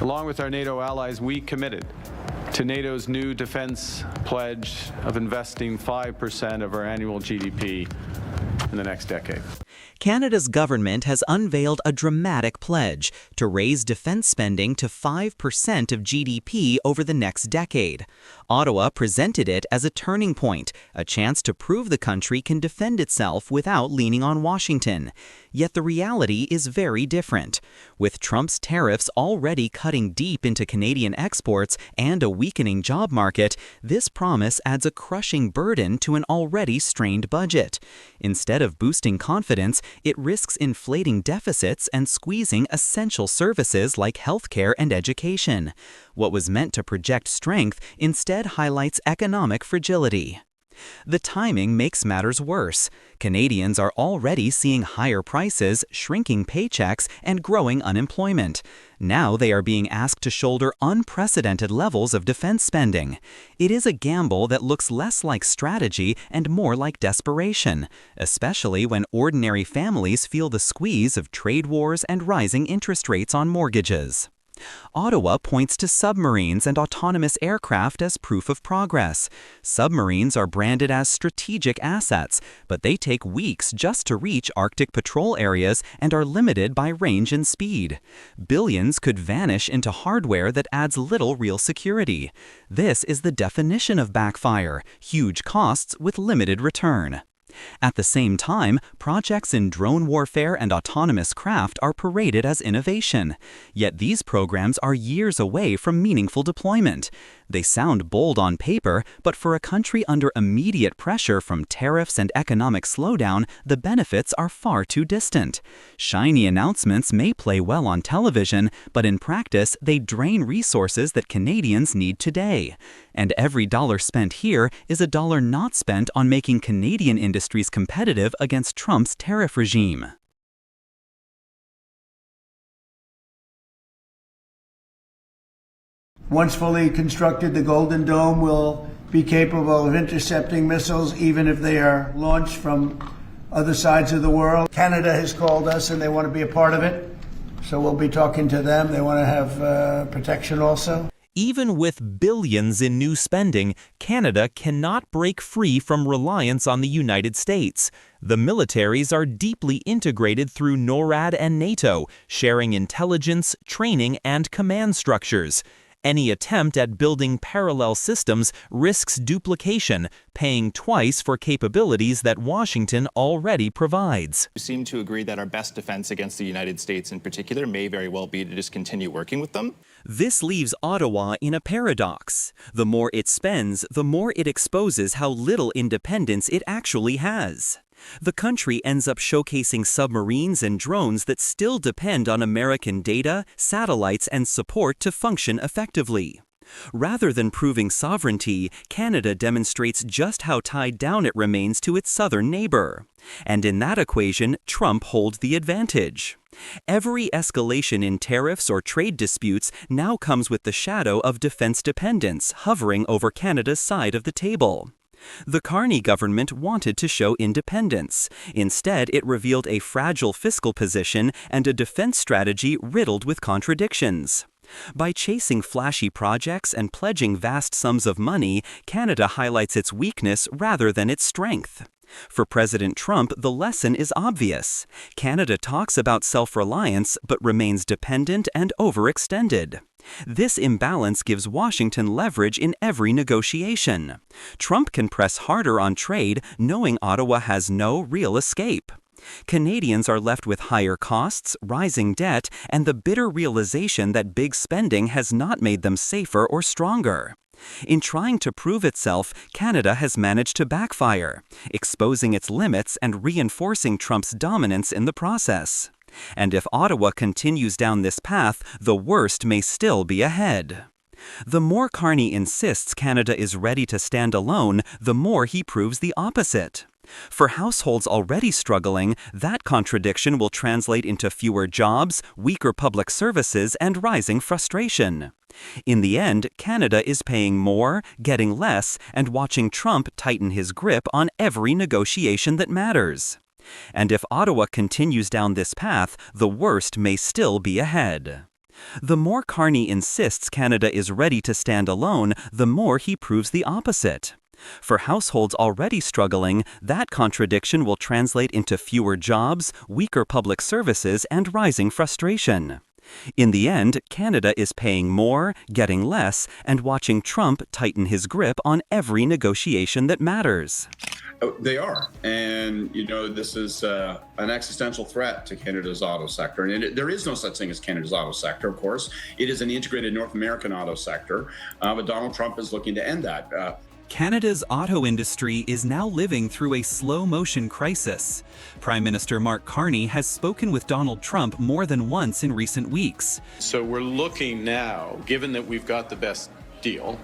Along with our NATO allies, we committed to NATO's new defense pledge of investing 5% of our annual GDP in the next decade. Canada's government has unveiled a dramatic pledge to raise defense spending to 5% of GDP over the next decade. Ottawa presented it as a turning point, a chance to prove the country can defend itself without leaning on Washington. Yet the reality is very different. With Trump's tariffs already cutting deep into Canadian exports and a weakening job market, this promise adds a crushing burden to an already strained budget. Instead of boosting confidence, it risks inflating deficits and squeezing essential services like healthcare and education. What was meant to project strength instead highlights economic fragility. The timing makes matters worse. Canadians are already seeing higher prices, shrinking paychecks, and growing unemployment. Now they are being asked to shoulder unprecedented levels of defense spending. It is a gamble that looks less like strategy and more like desperation, especially when ordinary families feel the squeeze of trade wars and rising interest rates on mortgages. Ottawa points to submarines and autonomous aircraft as proof of progress. Submarines are branded as strategic assets, but they take weeks just to reach Arctic patrol areas and are limited by range and speed. Billions could vanish into hardware that adds little real security. This is the definition of backfire: huge costs with limited return. At the same time, projects in drone warfare and autonomous craft are paraded as innovation. Yet these programs are years away from meaningful deployment. They sound bold on paper, but for a country under immediate pressure from tariffs and economic slowdown, the benefits are far too distant. Shiny announcements may play well on television, but in practice, they drain resources that Canadians need today. And every dollar spent here is a dollar not spent on making Canadian industries competitive against Trump's tariff regime. Once fully constructed, the Golden Dome will be capable of intercepting missiles even if they are launched from other sides of the world. Canada has called us and they want to be a part of it, so we'll be talking to them. They want to have protection also. Even with billions in new spending, Canada cannot break free from reliance on the United States. The militaries are deeply integrated through NORAD and NATO, sharing intelligence, training, and command structures. Any attempt at building parallel systems risks duplication, paying twice for capabilities that Washington already provides. We seem to agree that our best defense against the United States in particular may very well be to just continue working with them. This leaves Ottawa in a paradox. The more it spends, the more it exposes how little independence it actually has. The country ends up showcasing submarines and drones that still depend on American data, satellites, and support to function effectively. Rather than proving sovereignty, Canada demonstrates just how tied down it remains to its southern neighbor. And in that equation, Trump holds the advantage. Every escalation in tariffs or trade disputes now comes with the shadow of defense dependence hovering over Canada's side of the table. The Carney government wanted to show independence. Instead, it revealed a fragile fiscal position and a defense strategy riddled with contradictions. By chasing flashy projects and pledging vast sums of money, Canada highlights its weakness rather than its strength. For President Trump, the lesson is obvious. Canada talks about self-reliance but remains dependent and overextended. This imbalance gives Washington leverage in every negotiation. Trump can press harder on trade, knowing Ottawa has no real escape. Canadians are left with higher costs, rising debt, and the bitter realization that big spending has not made them safer or stronger. In trying to prove itself, Canada has managed to backfire, exposing its limits and reinforcing Trump's dominance in the process. And if Ottawa continues down this path, the worst may still be ahead. The more Carney insists Canada is ready to stand alone, the more he proves the opposite. For households already struggling, that contradiction will translate into fewer jobs, weaker public services, and rising frustration. In the end, Canada is paying more, getting less, and watching Trump tighten his grip on every negotiation that matters. And if Ottawa continues down this path, the worst may still be ahead. The more Carney insists Canada is ready to stand alone, the more he proves the opposite. For households already struggling, that contradiction will translate into fewer jobs, weaker public services, and rising frustration. In the end, Canada is paying more, getting less, and watching Trump tighten his grip on every negotiation that matters. They are. And, this is an existential threat to Canada's auto sector. And there is no such thing as Canada's auto sector, of course. It is an integrated North American auto sector. But Donald Trump is looking to end that. Canada's auto industry is now living through a slow-motion crisis. Prime Minister Mark Carney has spoken with Donald Trump more than once in recent weeks. So we're looking now, given that we've got the best deal,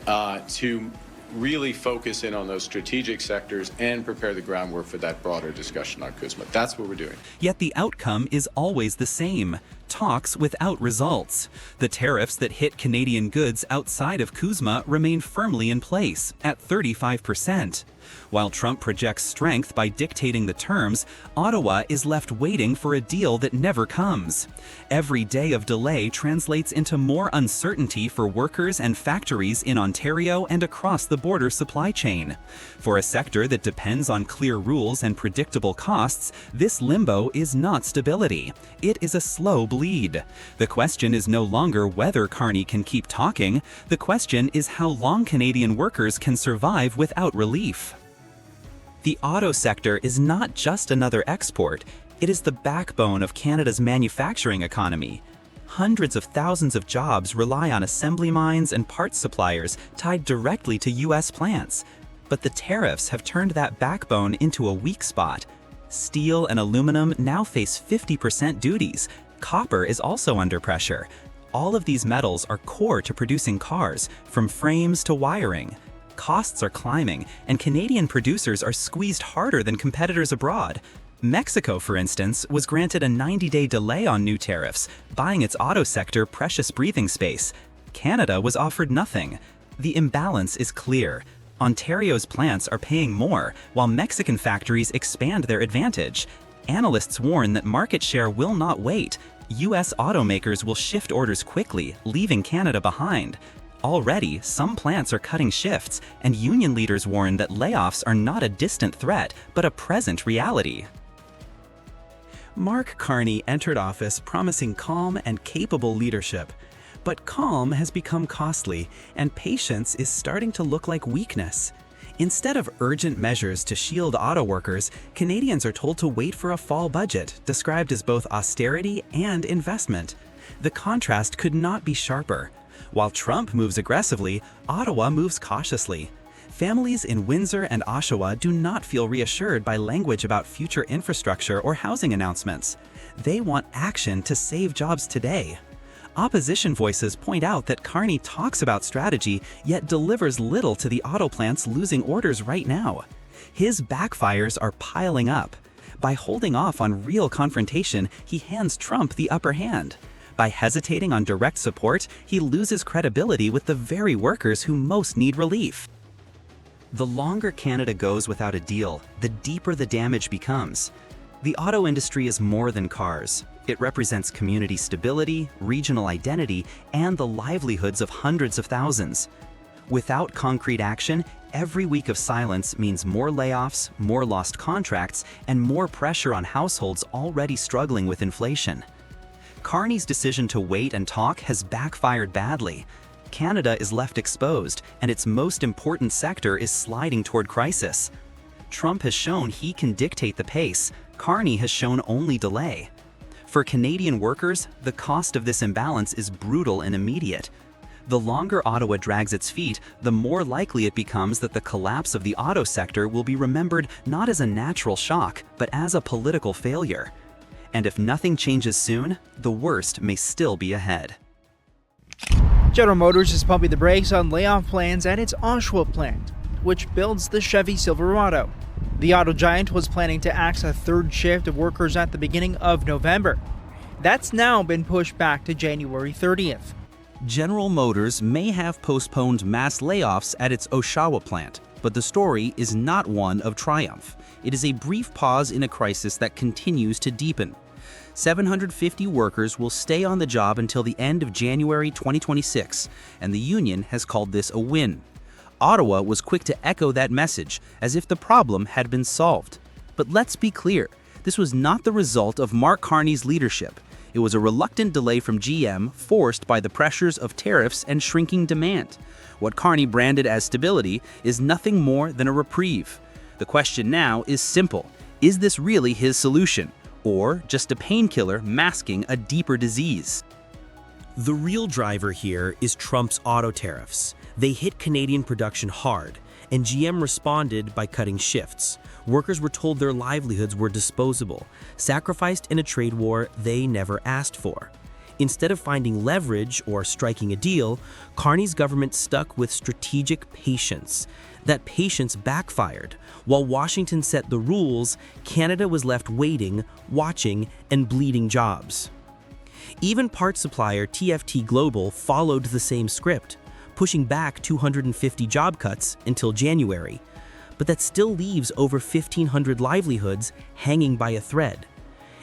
to really focus in on those strategic sectors and prepare the groundwork for that broader discussion on CUSMA. That's what we're doing. Yet the outcome is always the same: talks without results. The tariffs that hit Canadian goods outside of CUSMA remain firmly in place at 35%. While Trump projects strength by dictating the terms, Ottawa is left waiting for a deal that never comes. Every day of delay translates into more uncertainty for workers and factories in Ontario and across the border supply chain. For a sector that depends on clear rules and predictable costs, this limbo is not stability. It is a slow bleed. The question is no longer whether Carney can keep talking. The question is how long Canadian workers can survive without relief. The auto sector is not just another export, it is the backbone of Canada's manufacturing economy. Hundreds of thousands of jobs rely on assembly lines and parts suppliers tied directly to U.S. plants. But the tariffs have turned that backbone into a weak spot. Steel and aluminum now face 50% duties. Copper is also under pressure. All of these metals are core to producing cars, from frames to wiring. Costs are climbing, and Canadian producers are squeezed harder than competitors abroad. Mexico, for instance, was granted a 90-day delay on new tariffs, buying its auto sector precious breathing space. Canada was offered nothing. The imbalance is clear. Ontario's plants are paying more, while Mexican factories expand their advantage. Analysts warn that market share will not wait. U.S. automakers will shift orders quickly, leaving Canada behind. Already, some plants are cutting shifts, and union leaders warn that layoffs are not a distant threat, but a present reality. Mark Carney entered office promising calm and capable leadership. But calm has become costly, and patience is starting to look like weakness. Instead of urgent measures to shield auto workers, Canadians are told to wait for a fall budget, described as both austerity and investment. The contrast could not be sharper. While Trump moves aggressively, Ottawa moves cautiously. Families in Windsor and Oshawa do not feel reassured by language about future infrastructure or housing announcements. They want action to save jobs today. Opposition voices point out that Carney talks about strategy, yet delivers little to the auto plants losing orders right now. His backfires are piling up. By holding off on real confrontation, he hands Trump the upper hand. By hesitating on direct support, he loses credibility with the very workers who most need relief. The longer Canada goes without a deal, the deeper the damage becomes. The auto industry is more than cars. It represents community stability, regional identity, and the livelihoods of hundreds of thousands. Without concrete action, every week of silence means more layoffs, more lost contracts, and more pressure on households already struggling with inflation. Carney's decision to wait and talk has backfired badly. Canada is left exposed, and its most important sector is sliding toward crisis. Trump has shown he can dictate the pace. Carney has shown only delay. For Canadian workers, the cost of this imbalance is brutal and immediate. The longer Ottawa drags its feet, the more likely it becomes that the collapse of the auto sector will be remembered not as a natural shock, but as a political failure. And if nothing changes soon, the worst may still be ahead. General Motors is pumping the brakes on layoff plans at its Oshawa plant, which builds the Chevy Silverado. The auto giant was planning to axe a third shift of workers at the beginning of November. That's now been pushed back to January 30th. General Motors may have postponed mass layoffs at its Oshawa plant, but the story is not one of triumph. It is a brief pause in a crisis that continues to deepen. 750 workers will stay on the job until the end of January 2026, and the union has called this a win. Ottawa was quick to echo that message, as if the problem had been solved. But let's be clear, this was not the result of Mark Carney's leadership. It was a reluctant delay from GM, forced by the pressures of tariffs and shrinking demand. What Carney branded as stability is nothing more than a reprieve. The question now is simple. Is this really his solution, or just a painkiller masking a deeper disease? The real driver here is Trump's auto tariffs. They hit Canadian production hard, and GM responded by cutting shifts. Workers were told their livelihoods were disposable, sacrificed in a trade war they never asked for. Instead of finding leverage or striking a deal, Carney's government stuck with strategic patience. That patience backfired. While Washington set the rules, Canada was left waiting, watching, and bleeding jobs. Even parts supplier TFT Global followed the same script, pushing back 250 job cuts until January. But that still leaves over 1,500 livelihoods hanging by a thread.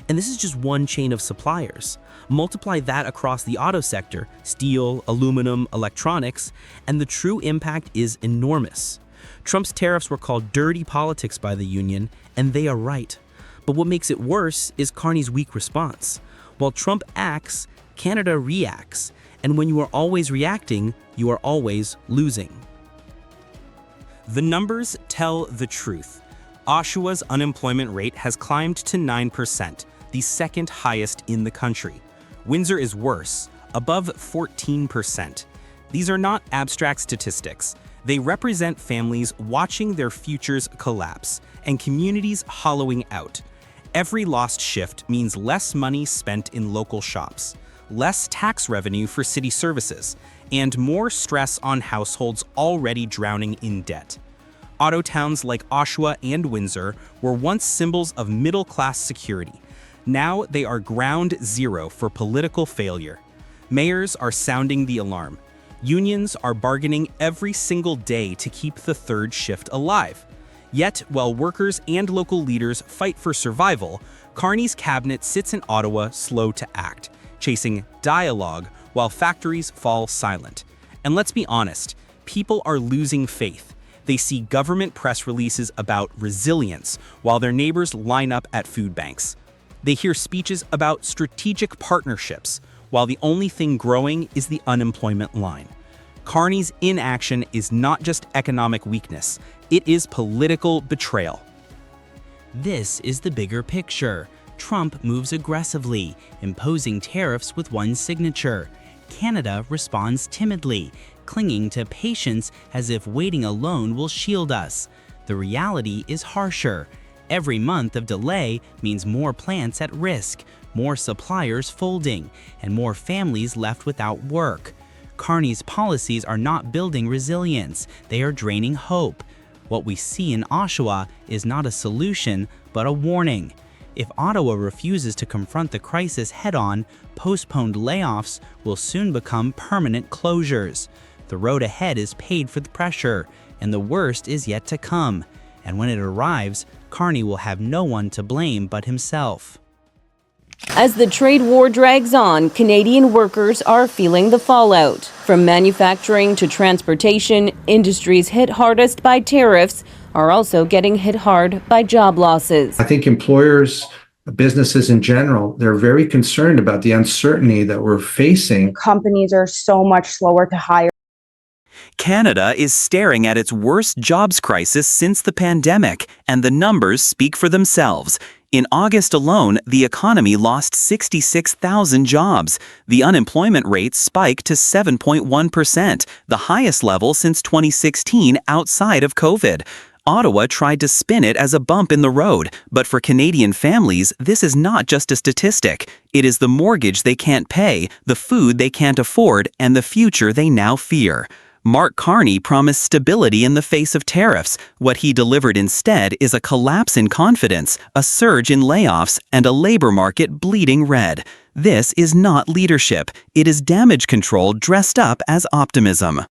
And this is just one chain of suppliers. Multiply that across the auto sector, steel, aluminum, electronics, and the true impact is enormous. Trump's tariffs were called dirty politics by the union, and they are right. But what makes it worse is Carney's weak response. While Trump acts, Canada reacts. And when you are always reacting, you are always losing. The numbers tell the truth. Oshawa's unemployment rate has climbed to 9%, the second highest in the country. Windsor is worse, above 14%. These are not abstract statistics. They represent families watching their futures collapse and communities hollowing out. Every lost shift means less money spent in local shops, less tax revenue for city services, and more stress on households already drowning in debt. Auto towns like Oshawa and Windsor were once symbols of middle-class security. Now they are ground zero for political failure. Mayors are sounding the alarm. Unions are bargaining every single day to keep the third shift alive. Yet, while workers and local leaders fight for survival, Carney's cabinet sits in Ottawa slow to act, chasing dialogue while factories fall silent. And let's be honest, people are losing faith. They see government press releases about resilience while their neighbors line up at food banks. They hear speeches about strategic partnerships while the only thing growing is the unemployment line. Carney's inaction is not just economic weakness, it is political betrayal. This is the bigger picture. Trump moves aggressively, imposing tariffs with one signature. Canada responds timidly, clinging to patience as if waiting alone will shield us. The reality is harsher. Every month of delay means more plants at risk, more suppliers folding, and more families left without work. Carney's policies are not building resilience, they are draining hope. What we see in Oshawa is not a solution, but a warning. If Ottawa refuses to confront the crisis head-on, postponed layoffs will soon become permanent closures. The road ahead is paid for the pressure, and the worst is yet to come. And when it arrives, Carney will have no one to blame but himself. As the trade war drags on, Canadian workers are feeling the fallout. From manufacturing to transportation, industries hit hardest by tariffs are also getting hit hard by job losses. I think employers, businesses in general, they're very concerned about the uncertainty that we're facing. Companies are so much slower to hire. Canada is staring at its worst jobs crisis since the pandemic, and the numbers speak for themselves. In August alone, the economy lost 66,000 jobs. The unemployment rate spiked to 7.1%, the highest level since 2016 outside of COVID. Ottawa tried to spin it as a bump in the road, but for Canadian families, this is not just a statistic. It is the mortgage they can't pay, the food they can't afford, and the future they now fear. Mark Carney promised stability in the face of tariffs. What he delivered instead is a collapse in confidence, a surge in layoffs, and a labor market bleeding red. This is not leadership. It is damage control dressed up as optimism.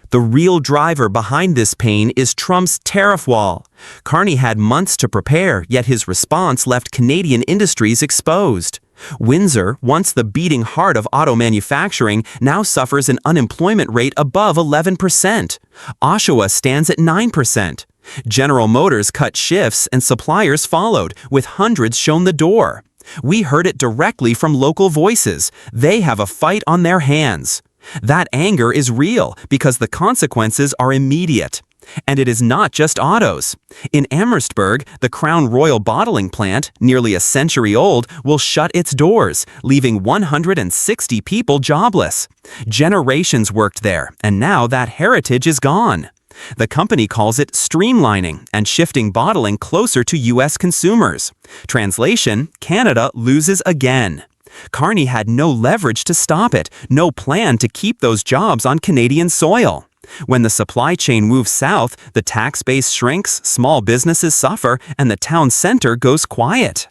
The real driver behind this pain is Trump's tariff wall. Carney had months to prepare, yet his response left Canadian industries exposed. Windsor, once the beating heart of auto manufacturing, now suffers an unemployment rate above 11%. Oshawa stands at 9%. General Motors cut shifts and suppliers followed, with hundreds shown the door. We heard it directly from local voices. They have a fight on their hands. That anger is real because the consequences are immediate. And it is not just autos. In Amherstburg, the Crown Royal bottling plant, nearly a century old, will shut its doors, leaving 160 people jobless. Generations worked there, and now that heritage is gone. The company calls it streamlining and shifting bottling closer to U.S. consumers. Translation, Canada loses again. Carney had no leverage to stop it, no plan to keep those jobs on Canadian soil. When the supply chain moves south, the tax base shrinks, small businesses suffer, and the town center goes quiet.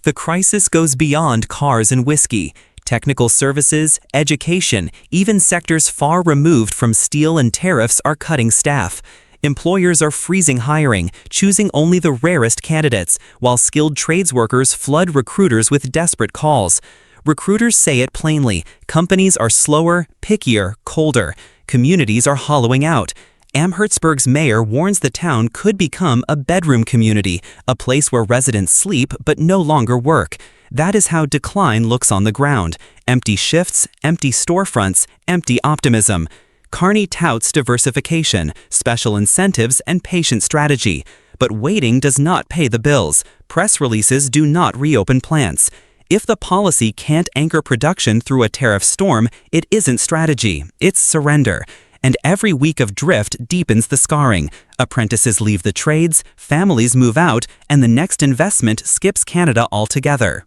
The crisis goes beyond cars and whiskey. Technical services, education, even sectors far removed from steel and tariffs are cutting staff. Employers are freezing hiring, choosing only the rarest candidates, while skilled trades workers flood recruiters with desperate calls. Recruiters say it plainly: companies are slower, pickier, colder. Communities are hollowing out. Amherstburg's mayor warns the town could become a bedroom community, a place where residents sleep but no longer work. That is how decline looks on the ground. Empty shifts, empty storefronts, empty optimism. Carney touts diversification, special incentives, and patient strategy. But waiting does not pay the bills. Press releases do not reopen plants. If the policy can't anchor production through a tariff storm, it isn't strategy, it's surrender. And every week of drift deepens the scarring. Apprentices leave the trades, families move out, and the next investment skips Canada altogether.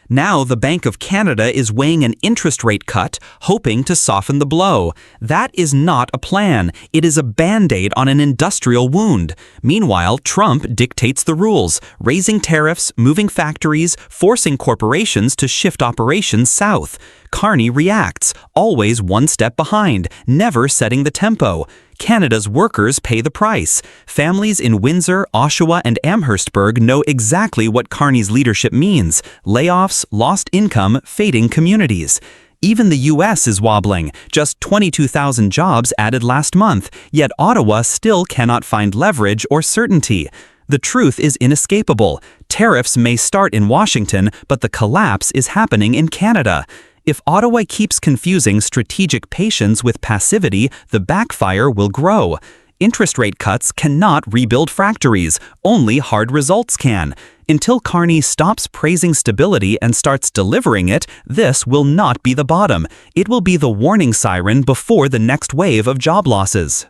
Now the Bank of Canada is weighing an interest rate cut, hoping to soften the blow. That is not a plan. It is a band-aid on an industrial wound. Meanwhile, Trump dictates the rules, raising tariffs, moving factories, forcing corporations to shift operations south. Carney reacts, always one step behind, never setting the tempo. Canada's workers pay the price. Families in Windsor, Oshawa, and Amherstburg know exactly what Carney's leadership means: layoffs, lost income, fading communities. Even the U.S. is wobbling, just 22,000 jobs added last month, yet Ottawa still cannot find leverage or certainty. The truth is inescapable. Tariffs may start in Washington, but the collapse is happening in Canada. If Ottawa keeps confusing strategic patience with passivity, the backfire will grow. Interest rate cuts cannot rebuild factories, only hard results can. Until Carney stops praising stability and starts delivering it, this will not be the bottom. It will be the warning siren before the next wave of job losses.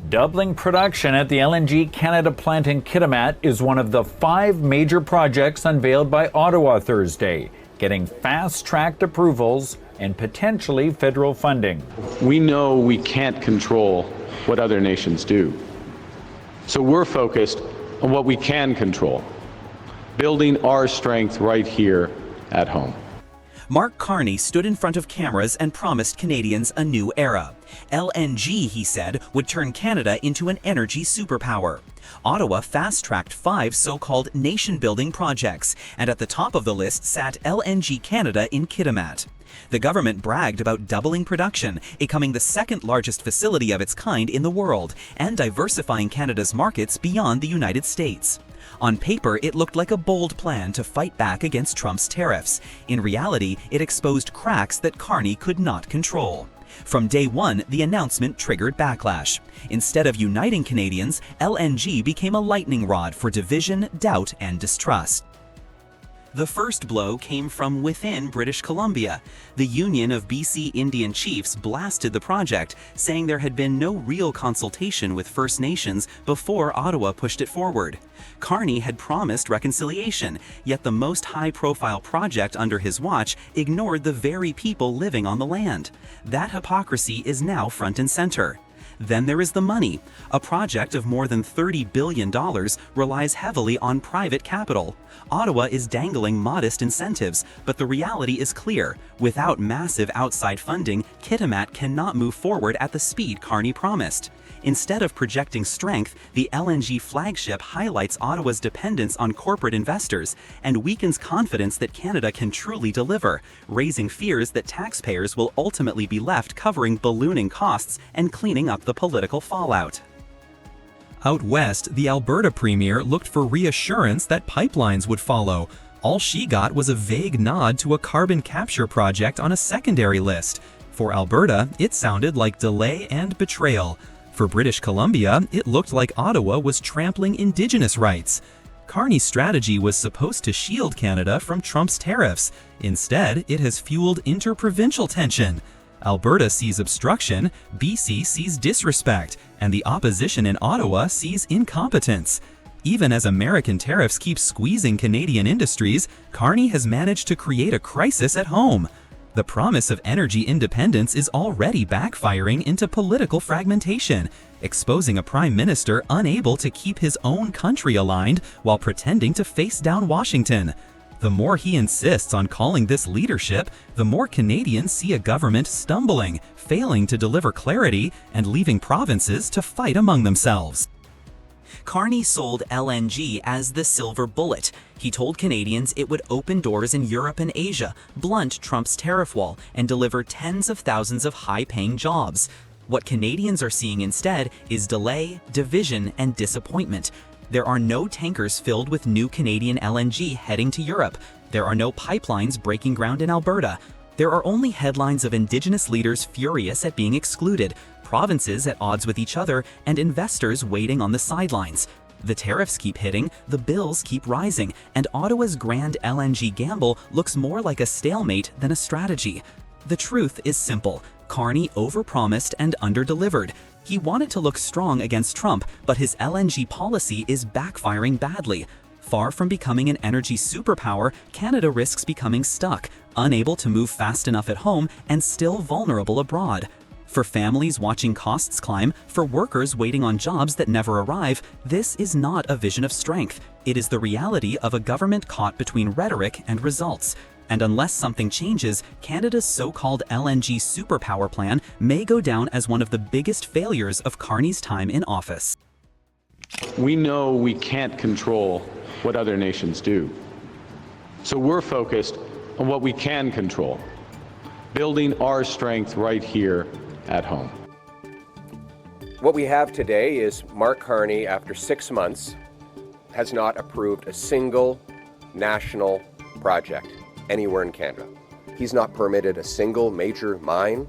Doubling production at the LNG Canada plant in Kitimat is one of the 5 major projects unveiled by Ottawa Thursday, getting fast-tracked approvals and potentially federal funding. We know we can't control what other nations do. So we're focused on what we can control, building our strength right here at home. Mark Carney stood in front of cameras and promised Canadians a new era. LNG, he said, would turn Canada into an energy superpower. Ottawa fast-tracked 5 so-called nation-building projects, and at the top of the list sat LNG Canada in Kitimat. The government bragged about doubling production, becoming the second-largest facility of its kind in the world, and diversifying Canada's markets beyond the United States. On paper, it looked like a bold plan to fight back against Trump's tariffs. In reality, it exposed cracks that Carney could not control. From day one, the announcement triggered backlash. Instead of uniting Canadians, LNG became a lightning rod for division, doubt, and distrust. The first blow came from within British Columbia. The Union of BC Indian Chiefs blasted the project, saying there had been no real consultation with First Nations before Ottawa pushed it forward. Carney had promised reconciliation, yet the most high-profile project under his watch ignored the very people living on the land. That hypocrisy is now front and center. Then there is the money. A project of more than $30 billion relies heavily on private capital. Ottawa is dangling modest incentives, but the reality is clear. Without massive outside funding, Kitimat cannot move forward at the speed Carney promised. Instead of projecting strength, the LNG flagship highlights Ottawa's dependence on corporate investors and weakens confidence that Canada can truly deliver, raising fears that taxpayers will ultimately be left covering ballooning costs and cleaning up the political fallout. Out west, the Alberta premier looked for reassurance that pipelines would follow. All she got was a vague nod to a carbon capture project on a secondary list. For Alberta, it sounded like delay and betrayal. For British Columbia, it looked like Ottawa was trampling Indigenous rights. Carney's strategy was supposed to shield Canada from Trump's tariffs. Instead, it has fueled interprovincial tension. Alberta sees obstruction, BC sees disrespect, and the opposition in Ottawa sees incompetence. Even as American tariffs keep squeezing Canadian industries, Carney has managed to create a crisis at home. The promise of energy independence is already backfiring into political fragmentation, exposing a prime minister unable to keep his own country aligned while pretending to face down Washington. The more he insists on calling this leadership, the more Canadians see a government stumbling, failing to deliver clarity, and leaving provinces to fight among themselves. Carney sold LNG as the silver bullet. He told Canadians it would open doors in Europe and Asia, blunt Trump's tariff wall, and deliver tens of thousands of high-paying jobs. What Canadians are seeing instead is delay, division, and disappointment. There are no tankers filled with new Canadian LNG heading to Europe. There are no pipelines breaking ground in Alberta. There are only headlines of Indigenous leaders furious at being excluded, provinces at odds with each other, and investors waiting on the sidelines. The tariffs keep hitting, the bills keep rising, and Ottawa's grand LNG gamble looks more like a stalemate than a strategy. The truth is simple. Carney overpromised and underdelivered. He wanted to look strong against Trump, but his LNG policy is backfiring badly. Far from becoming an energy superpower, Canada risks becoming stuck, unable to move fast enough at home, and still vulnerable abroad. For families watching costs climb, for workers waiting on jobs that never arrive, this is not a vision of strength. It is the reality of a government caught between rhetoric and results. And unless something changes, Canada's so-called LNG superpower plan may go down as one of the biggest failures of Carney's time in office. We know we can't control what other nations do. So we're focused on what we can control, building our strength right here at home. What we have today is Mark Carney, after 6 months, has not approved a single national project anywhere in Canada. He's not permitted a single major mine,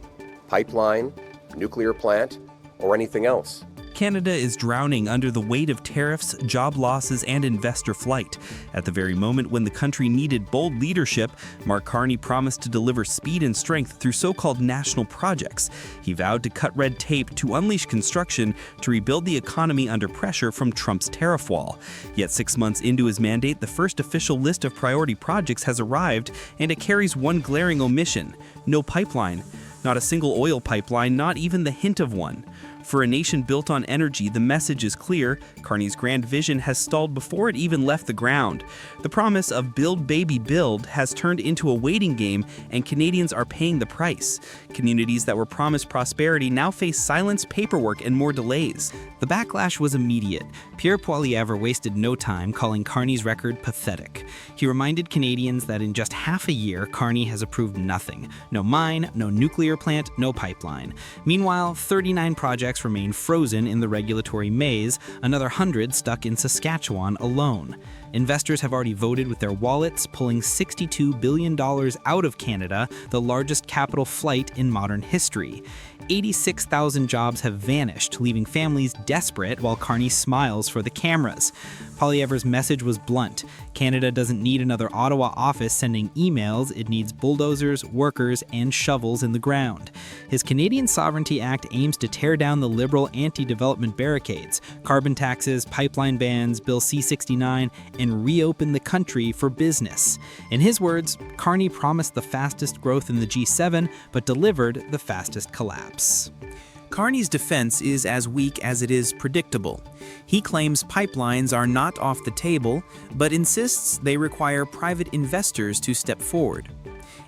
pipeline, nuclear plant, or anything else. Canada is drowning under the weight of tariffs, job losses, and investor flight. At the very moment when the country needed bold leadership, Mark Carney promised to deliver speed and strength through so-called national projects. He vowed to cut red tape, to unleash construction, to rebuild the economy under pressure from Trump's tariff wall. Yet 6 months into his mandate, the first official list of priority projects has arrived, and it carries one glaring omission: no pipeline. Not a single oil pipeline, not even the hint of one. For a nation built on energy, the message is clear. Carney's grand vision has stalled before it even left the ground. The promise of build, baby, build has turned into a waiting game, and Canadians are paying the price. Communities that were promised prosperity now face silence, paperwork, and more delays. The backlash was immediate. Pierre Poilievre wasted no time calling Carney's record pathetic. He reminded Canadians that in just half a year, Carney has approved nothing. No mine, no nuclear plant, no pipeline. Meanwhile, 39 projects remain frozen in the regulatory maze, another 100 stuck in Saskatchewan alone. Investors have already voted with their wallets, pulling $62 billion out of Canada, the largest capital flight in modern history. 86,000 jobs have vanished, leaving families desperate while Carney smiles for the cameras. Poilievre's message was blunt. Canada doesn't need another Ottawa office sending emails, it needs bulldozers, workers, and shovels in the ground. His Canadian Sovereignty Act aims to tear down the Liberal anti-development barricades, carbon taxes, pipeline bans, Bill C-69, and reopen the country for business. In his words, Carney promised the fastest growth in the G7, but delivered the fastest collapse. Carney's defense is as weak as it is predictable. He claims pipelines are not off the table, but insists they require private investors to step forward.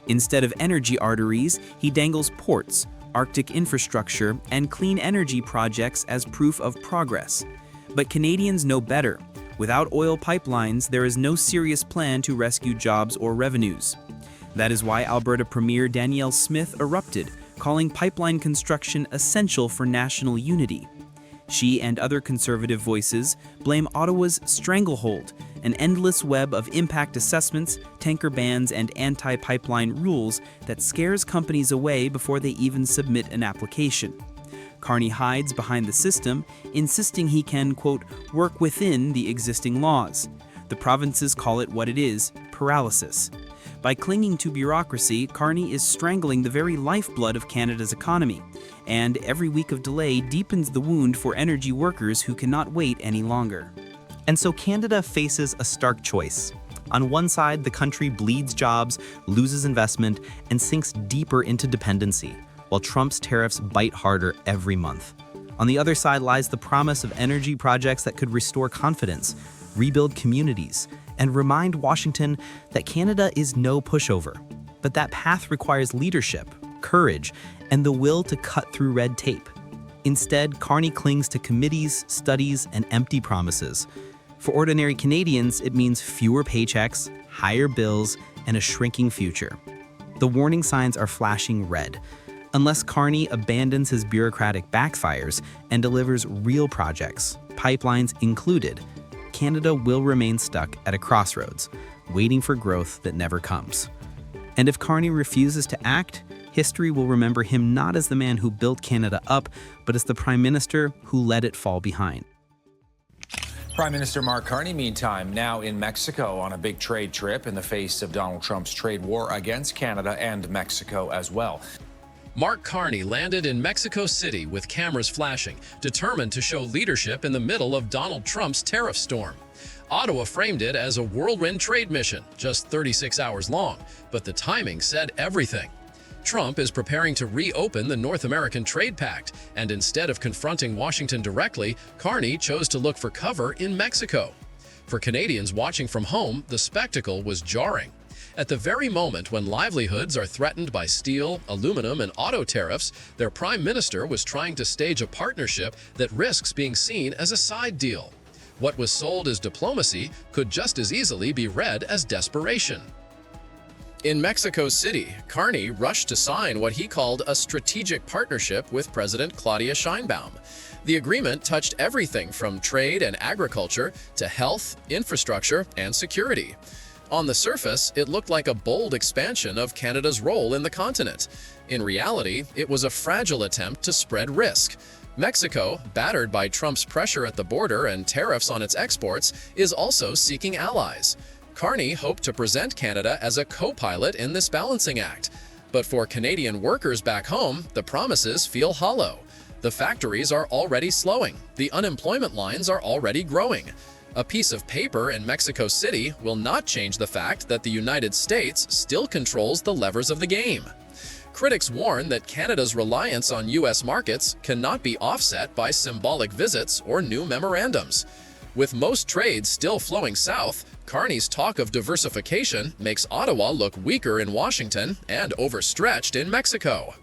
Instead of energy arteries, he dangles ports, Arctic infrastructure, and clean energy projects as proof of progress. But Canadians know better. Without oil pipelines, there is no serious plan to rescue jobs or revenues. That is why Alberta Premier Danielle Smith erupted, calling pipeline construction essential for national unity. She and other conservative voices blame Ottawa's stranglehold, an endless web of impact assessments, tanker bans, and anti-pipeline rules that scares companies away before they even submit an application. Carney hides behind the system, insisting he can, quote, work within the existing laws. The provinces call it what it is, paralysis. By clinging to bureaucracy, Carney is strangling the very lifeblood of Canada's economy, and every week of delay deepens the wound for energy workers who cannot wait any longer. And so Canada faces a stark choice. On one side, the country bleeds jobs, loses investment, and sinks deeper into dependency, while Trump's tariffs bite harder every month. On the other side lies the promise of energy projects that could restore confidence, rebuild communities, and remind Washington that Canada is no pushover. But that path requires leadership, courage, and the will to cut through red tape. Instead, Carney clings to committees, studies, and empty promises. For ordinary Canadians, it means fewer paychecks, higher bills, and a shrinking future. The warning signs are flashing red. Unless Carney abandons his bureaucratic backfires and delivers real projects, pipelines included, Canada will remain stuck at a crossroads, waiting for growth that never comes. And if Carney refuses to act, history will remember him not as the man who built Canada up, but as the Prime Minister who let it fall behind. Prime Minister Mark Carney, meantime, now in Mexico on a big trade trip in the face of Donald Trump's trade war against Canada and Mexico as well. Mark Carney landed in Mexico City with cameras flashing, determined to show leadership in the middle of Donald Trump's tariff storm. Ottawa framed it as a whirlwind trade mission, just 36 hours long, but the timing said everything. Trump is preparing to reopen the North American Trade Pact, and instead of confronting Washington directly, Carney chose to look for cover in Mexico. For Canadians watching from home, the spectacle was jarring. At the very moment when livelihoods are threatened by steel, aluminum, and auto tariffs, their prime minister was trying to stage a partnership that risks being seen as a side deal. What was sold as diplomacy could just as easily be read as desperation. In Mexico City, Carney rushed to sign what he called a strategic partnership with President Claudia Sheinbaum. The agreement touched everything from trade and agriculture to health, infrastructure, and security. On the surface, it looked like a bold expansion of Canada's role in the continent. In reality, it was a fragile attempt to spread risk. Mexico, battered by Trump's pressure at the border and tariffs on its exports, is also seeking allies. Carney hoped to present Canada as a co-pilot in this balancing act. But for Canadian workers back home, the promises feel hollow. The factories are already slowing. The unemployment lines are already growing. A piece of paper in Mexico City will not change the fact that the United States still controls the levers of the game. Critics warn that Canada's reliance on U.S. markets cannot be offset by symbolic visits or new memorandums. With most trade still flowing south, Carney's talk of diversification makes Ottawa look weaker in Washington and overstretched in Mexico.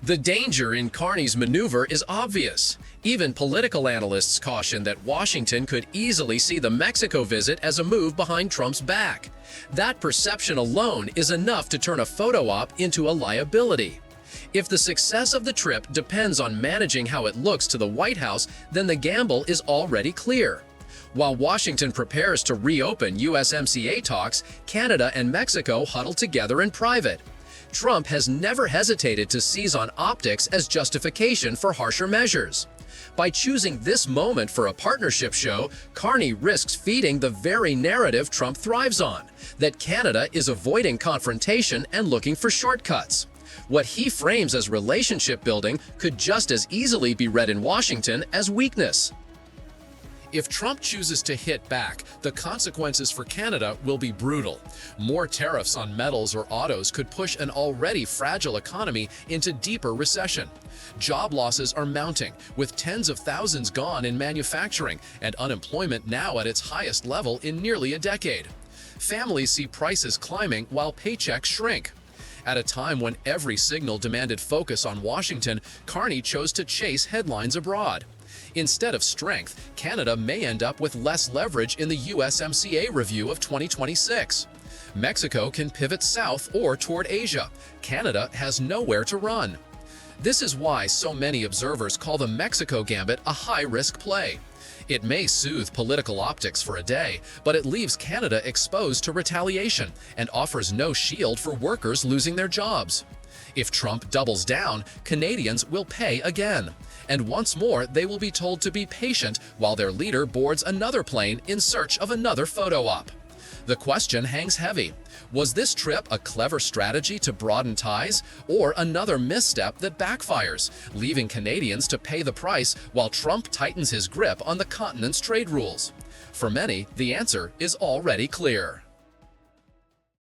The danger in Carney's maneuver is obvious. Even political analysts caution that Washington could easily see the Mexico visit as a move behind Trump's back. That perception alone is enough to turn a photo op into a liability. If the success of the trip depends on managing how it looks to the White House, then the gamble is already clear. While Washington prepares to reopen USMCA talks, Canada and Mexico huddle together in private. Trump has never hesitated to seize on optics as justification for harsher measures. By choosing this moment for a partnership show, Carney risks feeding the very narrative Trump thrives on, that Canada is avoiding confrontation and looking for shortcuts. What he frames as relationship building could just as easily be read in Washington as weakness. If Trump chooses to hit back, the consequences for Canada will be brutal. More tariffs on metals or autos could push an already fragile economy into deeper recession. Job losses are mounting, with tens of thousands gone in manufacturing and unemployment now at its highest level in nearly a decade. Families see prices climbing while paychecks shrink. At a time when every signal demanded focus on Washington, Carney chose to chase headlines abroad. Instead of strength, Canada may end up with less leverage in the USMCA review of 2026. Mexico can pivot south or toward Asia. Canada has nowhere to run. This is why so many observers call the Mexico gambit a high-risk play. It may soothe political optics for a day, but it leaves Canada exposed to retaliation and offers no shield for workers losing their jobs. If Trump doubles down, Canadians will pay again. And once more, they will be told to be patient while their leader boards another plane in search of another photo op. The question hangs heavy. Was this trip a clever strategy to broaden ties, or another misstep that backfires, leaving Canadians to pay the price while Trump tightens his grip on the continent's trade rules? For many, the answer is already clear.